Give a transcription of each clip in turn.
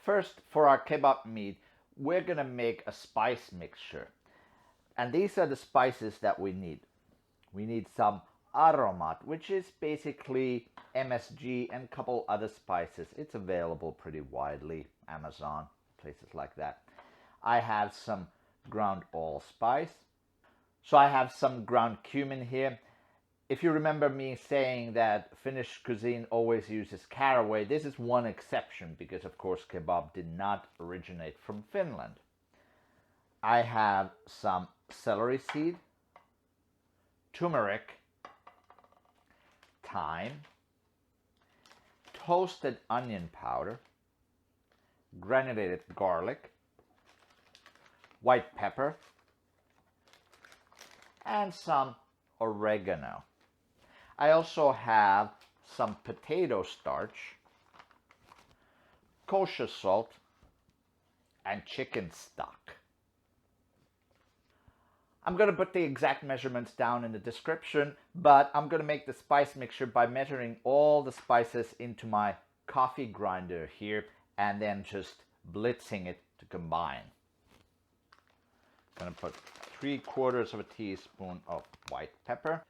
First, for our kebab meat, we're gonna make a spice mixture. And these are the spices that we need. We need some Aromat, which is basically MSG and a couple other spices. It's available pretty widely, Amazon, places like that. I have some ground allspice. So I have some ground cumin here. If you remember me saying that Finnish cuisine always uses caraway, this is one exception because, of course, kebab did not originate from Finland. I have some celery seed, turmeric, thyme, toasted onion powder, granulated garlic, white pepper, and some oregano. I also have some potato starch, kosher salt, and chicken stock. I'm going to put the exact measurements down in the description, but I'm going to make the spice mixture by measuring all the spices into my coffee grinder here and then just blitzing it to combine. I'm going to put 3/4 of a teaspoon of white pepper,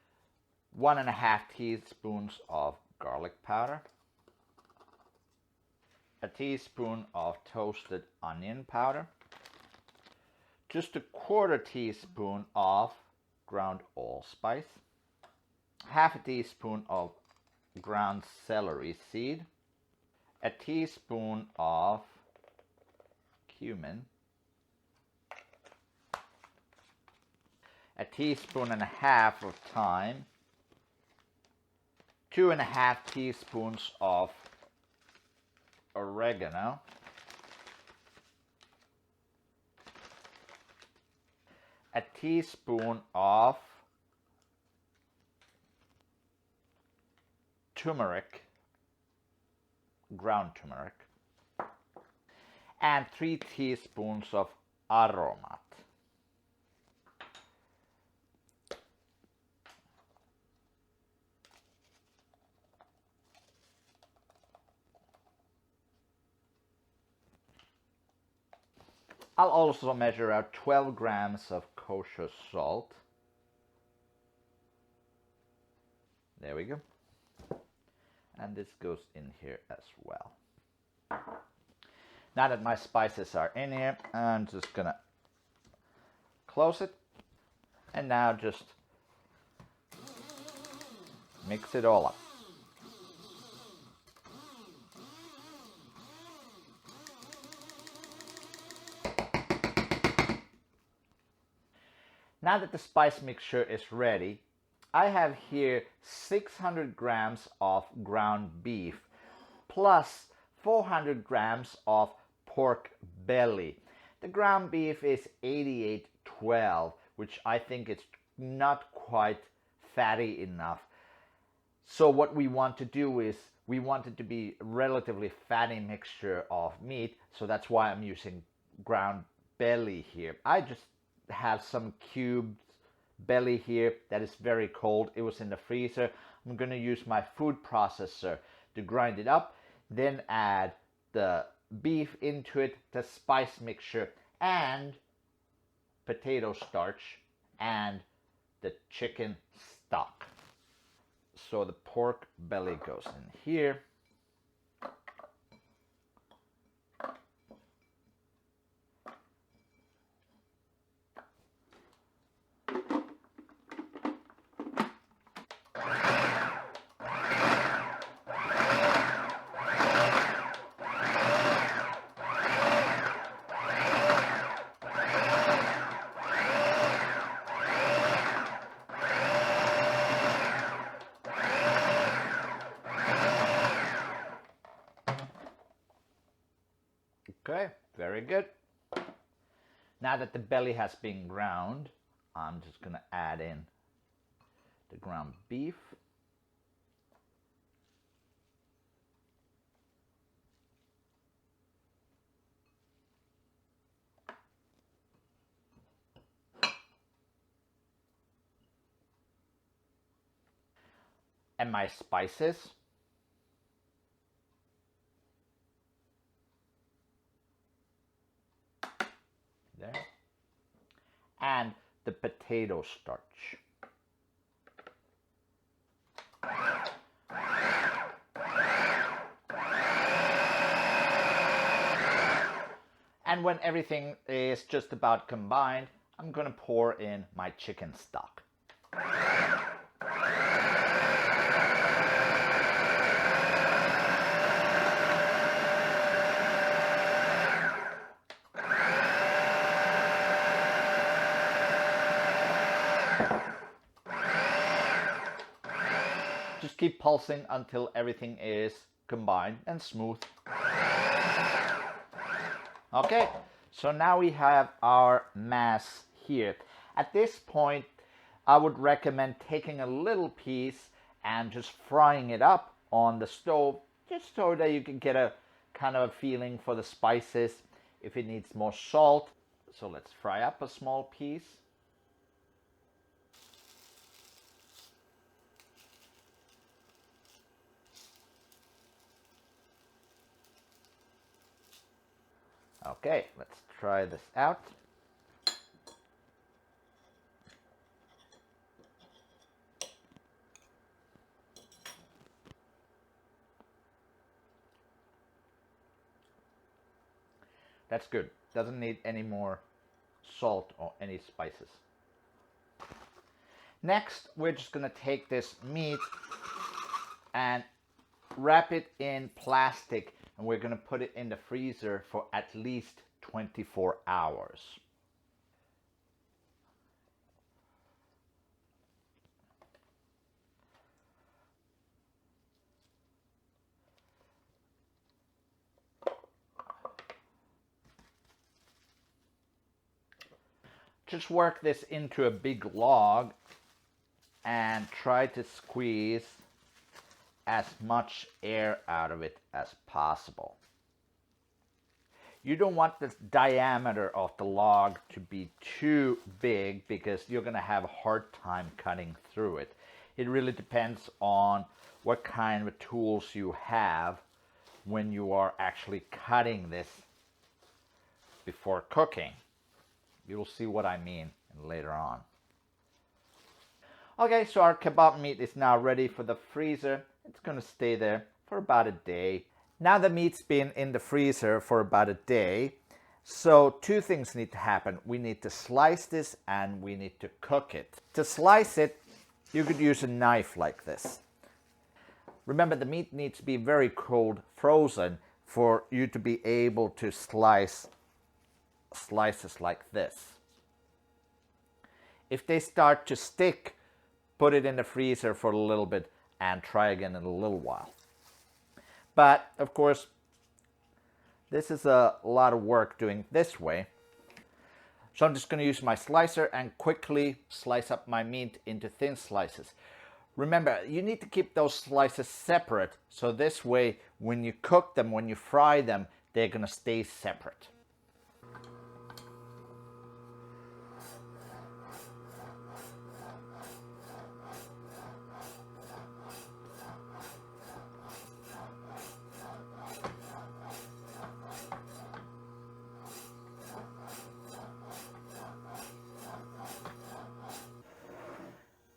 1.5 teaspoons of garlic powder, a teaspoon of toasted onion powder, just a 1/4 teaspoon of ground allspice, 1/2 teaspoon of ground celery seed, a teaspoon of cumin, a teaspoon and a half of thyme, 2.5 teaspoons of oregano, a teaspoon of turmeric, ground turmeric, and 3 teaspoons of Aromat. I'll also measure out 12 grams of kosher salt. There we go. And this goes in here as well. Now that my spices are in here, I'm just gonna close it. And now just mix it all up. Now that the spice mixture is ready, I have here 600 grams of ground beef plus 400 grams of pork belly. The ground beef is 88/12, which I think is not quite fatty enough. So what we want to do is we want it to be a relatively fatty mixture of meat, so that's why I'm using ground belly here. I just have some cubed belly here that is very cold. It was in the freezer. I'm going to use my food processor to grind it up, then add the beef into it, the spice mixture, and potato starch, and the chicken stock. So the pork belly goes in here. Okay, very good. Now that the belly has been ground, I'm just going to add in the ground beef. And my spices. the potato starch. And when everything is just about combined, I'm going to pour in my chicken stock. Just keep pulsing until everything is combined and smooth. Okay, so now we have our mass here. At this point, I would recommend taking a little piece and just frying it up on the stove, just so that you can get a kind of a feeling for the spices, if it needs more salt. So let's fry up a small piece. Okay, let's try this out. That's good. Doesn't need any more salt or any spices. Next, we're just going to take this meat and wrap it in plastic, and we're going to put it in the freezer for at least 24 hours. Just work this into a big log and try to squeeze as much air out of it as possible. You don't want the diameter of the log to be too big, because you're going to have a hard time cutting through it. It really depends on what kind of tools you have when you are actually cutting this before cooking. You'll see what I mean later on. Okay, so our kebab meat is now ready for the freezer. It's going to stay there for about a day. Now the meat's been in the freezer for about a day. So two things need to happen. We need to slice this and we need to cook it. To slice it, you could use a knife like this. Remember, the meat needs to be very cold frozen for you to be able to slice slices like this. If they start to stick, put it in the freezer for a little bit and try again in a little while. But of course, this is a lot of work doing this way. So I'm just going to use my slicer and quickly slice up my meat into thin slices. Remember, you need to keep those slices separate, so this way when you cook them, when you fry them, they're going to stay separate.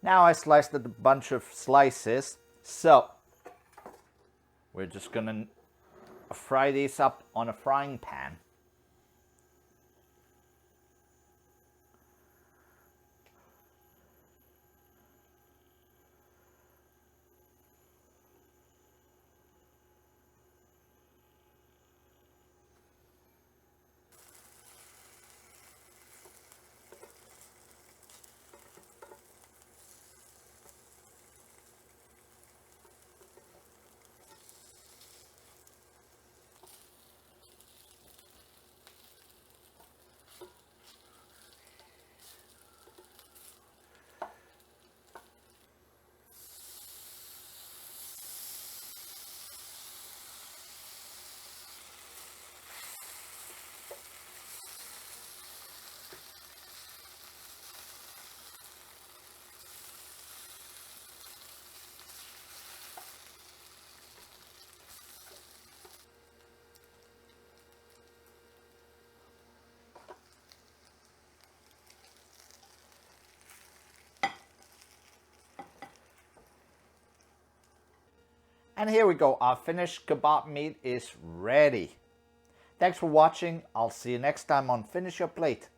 Now I sliced a bunch of slices, so we're just gonna fry these up on a frying pan. And here we go, our finished kebab meat is ready. Thanks for watching. I'll see you next time on Finish Your Plate.